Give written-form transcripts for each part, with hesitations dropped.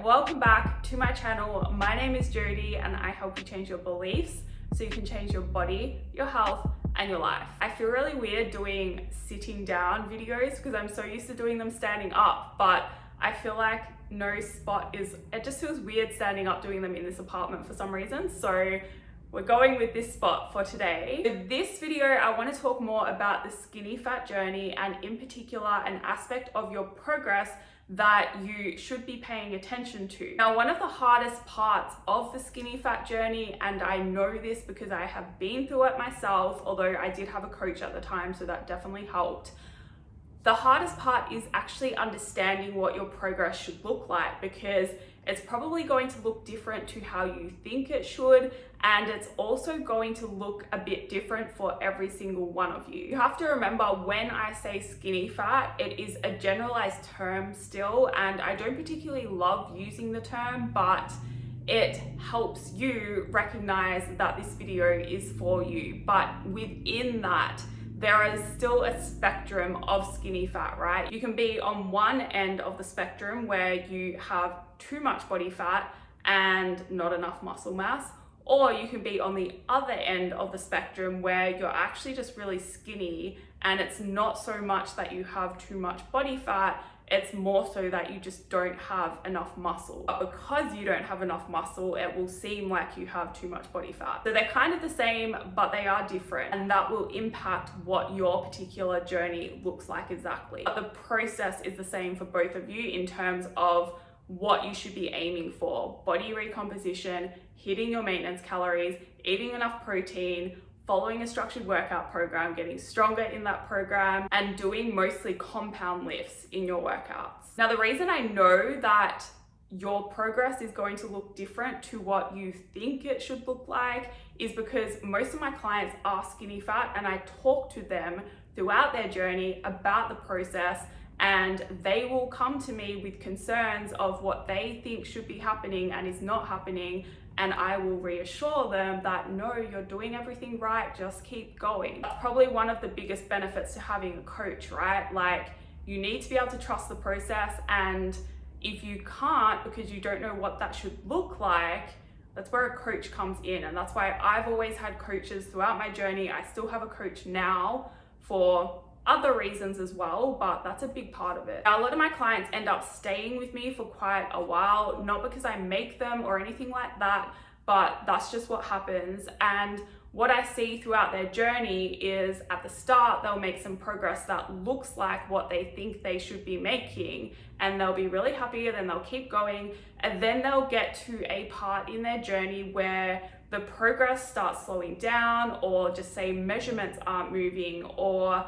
welcome back to my channel. My name is Jodie and I help you change your beliefs so you can change your body, your health, and your life. I feel really weird doing sitting down videos because I'm so used to doing them standing up, but I feel like it just feels weird standing up doing them in this apartment for some reason. So we're going with this spot for today. In this video, I want to talk more about the skinny fat journey and in particular an aspect of your progress that you should be paying attention to. Now, one of the hardest parts of the skinny fat journey, and I know this because I have been through it myself, although I did have a coach at the time, so that definitely helped. The hardest part is actually understanding what your progress should look like, because it's probably going to look different to how you think it should, and it's also going to look a bit different for every single one of you. You have to remember, when I say skinny fat, it is a generalized term still, and I don't particularly love using the term, but it helps you recognize that this video is for you. But within that, there is still a spectrum of skinny fat, right? You can be on one end of the spectrum where you have too much body fat and not enough muscle mass, or you can be on the other end of the spectrum where you're actually just really skinny and it's not so much that you have too much body fat, it's more so that you just don't have enough muscle. But because you don't have enough muscle, it will seem like you have too much body fat. So they're kind of the same, but they are different, and that will impact what your particular journey looks like exactly. But the process is the same for both of you in terms of what you should be aiming for: body recomposition, hitting your maintenance calories, eating enough protein, following a structured workout program, getting stronger in that program, and doing mostly compound lifts in your workouts. Now, the reason I know that your progress is going to look different to what you think it should look like is because most of my clients are skinny fat, and I talk to them throughout their journey about the process, and they will come to me with concerns of what they think should be happening and is not happening. And I will reassure them that no, you're doing everything right, just keep going. That's probably one of the biggest benefits to having a coach, right? Like, you need to be able to trust the process, and if you can't because you don't know what that should look like, that's where a coach comes in. And that's why I've always had coaches throughout my journey. I still have a coach now for other reasons as well, but that's a big part of it. Now, a lot of my clients end up staying with me for quite a while, not because I make them or anything like that, but that's just what happens. And what I see throughout their journey is, at the start, they'll make some progress that looks like what they think they should be making, and they'll be really happy, and then they'll keep going, and then they'll get to a part in their journey where the progress starts slowing down, or just say measurements aren't moving, or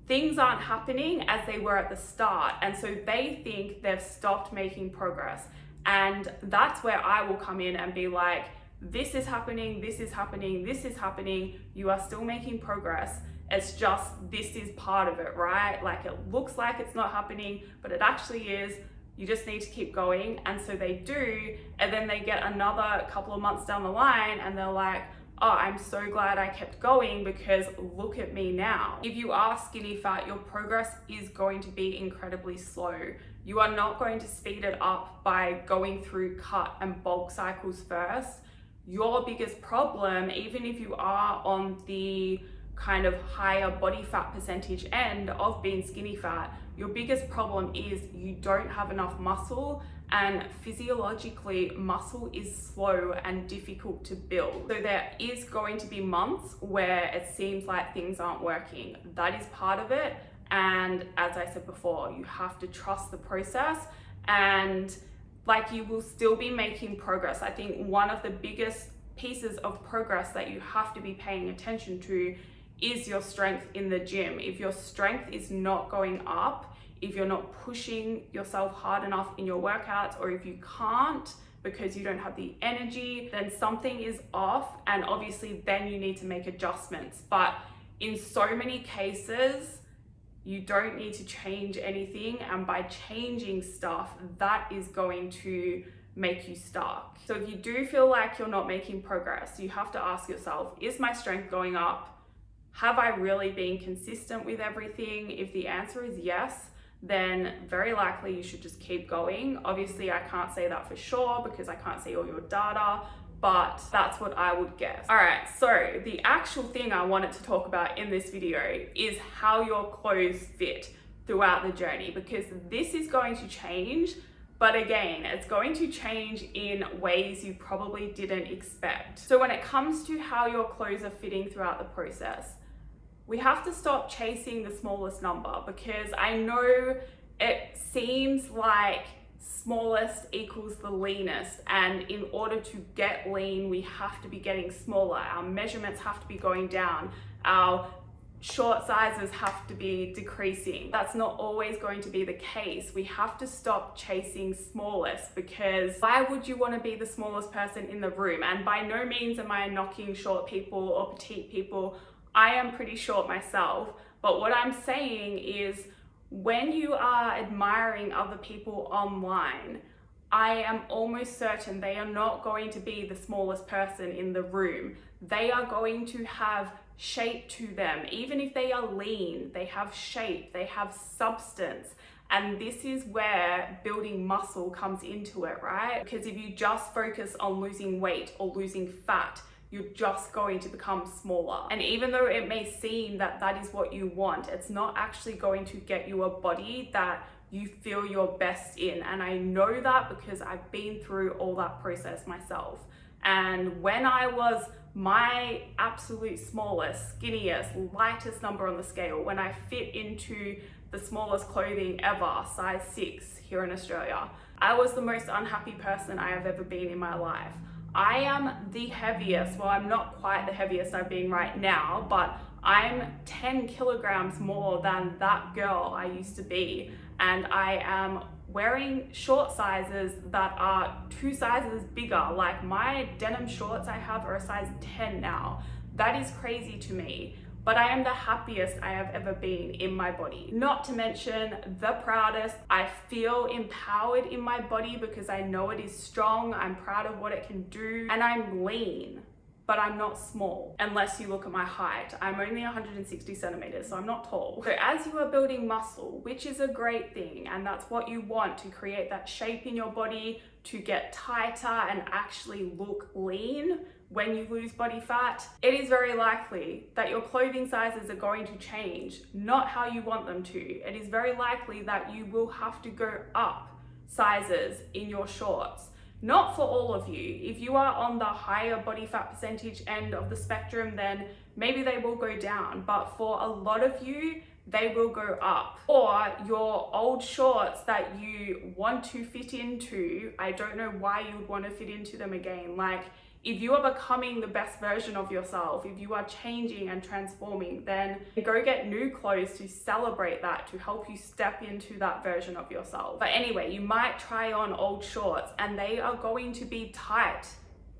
things aren't happening as they were at the start. And so they think they've stopped making progress. And that's where I will come in and be like, this is happening, this is happening, this is happening. You are still making progress. It's just, this is part of it, right? Like, it looks like it's not happening, but it actually is. You just need to keep going. And so they do. And then they get another couple of months down the line and they're like, oh, I'm so glad I kept going because look at me now. If you are skinny fat, your progress is going to be incredibly slow. You are not going to speed it up by going through cut and bulk cycles first. Your biggest problem, even if you are on the kind of higher body fat percentage end of being skinny fat, your biggest problem is you don't have enough muscle, and physiologically muscle is slow and difficult to build. So there is going to be months where it seems like things aren't working. That is part of it. And as I said before, you have to trust the process, and like, you will still be making progress. I think one of the biggest pieces of progress that you have to be paying attention to is your strength in the gym. If your strength is not going up, if you're not pushing yourself hard enough in your workouts, or if you can't because you don't have the energy, then something is off, and obviously then you need to make adjustments. But in so many cases, you don't need to change anything, and by changing stuff, that is going to make you stuck. So if you do feel like you're not making progress, you have to ask yourself, is my strength going up? Have I really been consistent with everything? If the answer is yes, then very likely you should just keep going. Obviously, I can't say that for sure because I can't see all your data, but that's what I would guess. All right, so the actual thing I wanted to talk about in this video is how your clothes fit throughout the journey, because this is going to change, but again, it's going to change in ways you probably didn't expect. So when it comes to how your clothes are fitting throughout the process, we have to stop chasing the smallest number, because I know it seems like smallest equals the leanest, and in order to get lean, we have to be getting smaller. Our measurements have to be going down. Our short sizes have to be decreasing. That's not always going to be the case. We have to stop chasing smallest, because why would you want to be the smallest person in the room? And by no means am I knocking short people or petite people. I am pretty short myself, but what I'm saying is when you are admiring other people online, I am almost certain they are not going to be the smallest person in the room. They are going to have shape to them. Even if they are lean, they have shape, they have substance. And this is where building muscle comes into it, right? Because if you just focus on losing weight or losing fat, you're just going to become smaller. And even though it may seem that that is what you want, it's not actually going to get you a body that you feel your best in. And I know that because I've been through all that process myself. And when I was my absolute smallest, skinniest, lightest number on the scale, when I fit into the smallest clothing ever, size 6 here in Australia, I was the most unhappy person I have ever been in my life. I am the heaviest, well, I'm not quite the heaviest I've been right now, but I'm 10 kilograms more than that girl I used to be. And I am wearing short sizes that are 2 sizes bigger. Like my denim shorts I have are a size 10 now. That is crazy to me. But I am the happiest I have ever been in my body. Not to mention the proudest. I feel empowered in my body because I know it is strong. I'm proud of what it can do. And I'm lean, but I'm not small. Unless you look at my height. I'm only 160 centimeters, so I'm not tall. So as you are building muscle, which is a great thing, and that's what you want to create that shape in your body, to get tighter and actually look lean when you lose body fat, it is very likely that your clothing sizes are going to change, not how you want them to. It is very likely that you will have to go up sizes in your shorts. Not for all of you. If you are on the higher body fat percentage end of the spectrum, then maybe they will go down. But for a lot of you, they will go up. Or your old shorts that you want to fit into, I don't know why you would want to fit into them again. Like, if you are becoming the best version of yourself, if you are changing and transforming, then go get new clothes to celebrate that, to help you step into that version of yourself. But anyway, you might try on old shorts and they are going to be tight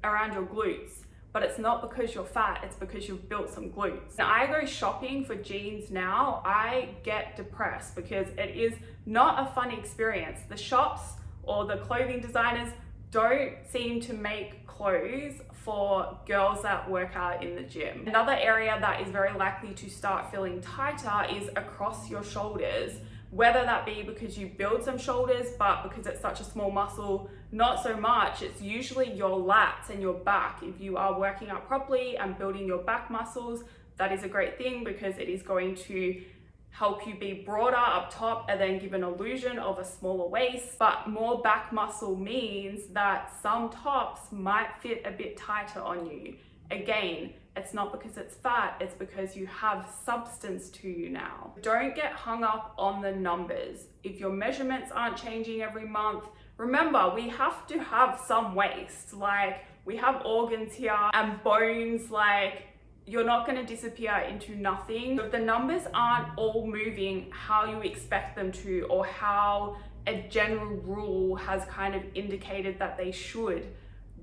around your glutes, but it's not because you're fat, it's because you've built some glutes. Now, I go shopping for jeans now, I get depressed because it is not a fun experience. The shops or the clothing designers don't seem to make clothes for girls that work out in the gym. Another area that is very likely to start feeling tighter is across your shoulders, whether that be because you build some shoulders, but because it's such a small muscle, not so much. It's usually your lats and your back. If you are working out properly and building your back muscles, that is a great thing because it is going to help you be broader up top and then give an illusion of a smaller waist. But more back muscle means that some tops might fit a bit tighter on you. Again, it's not because it's fat, it's because you have substance to you now. Don't get hung up on the numbers. If your measurements aren't changing every month, remember, we have to have some waist. Like, we have organs here and bones, like, you're not going to disappear into nothing. If the numbers aren't all moving how you expect them to, or how a general rule has kind of indicated that they should,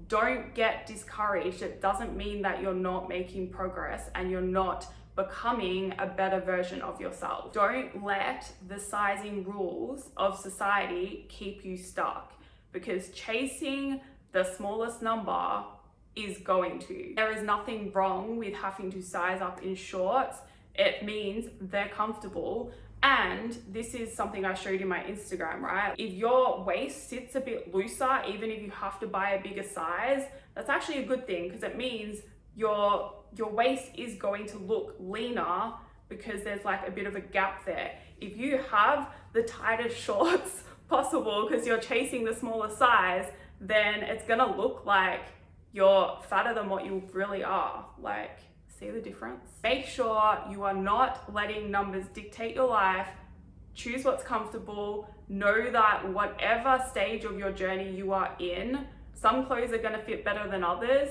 don't get discouraged. It doesn't mean that you're not making progress and you're not becoming a better version of yourself. Don't let the sizing rules of society keep you stuck, because chasing the smallest number is going to. There is nothing wrong with having to size up in shorts. It means they're comfortable And this is something I showed in my Instagram, right? If your waist sits a bit looser, even if you have to buy a bigger size, that's actually a good thing, because it means your waist is going to look leaner because there's like a bit of a gap there. If you have the tightest shorts possible because you're chasing the smaller size, then it's gonna look like you're fatter than what you really are. Like, see the difference? Make sure you are not letting numbers dictate your life. Choose what's comfortable. Know that whatever stage of your journey you are in, some clothes are gonna fit better than others,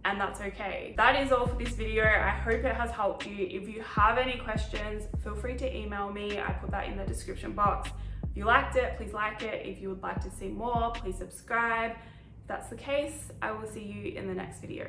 and that's okay. That is all for this video. I hope it has helped you. If you have any questions, feel free to email me. I put that in the description box. If you liked it, please like it. If you would like to see more, please subscribe. If that's the case, I will see you in the next video.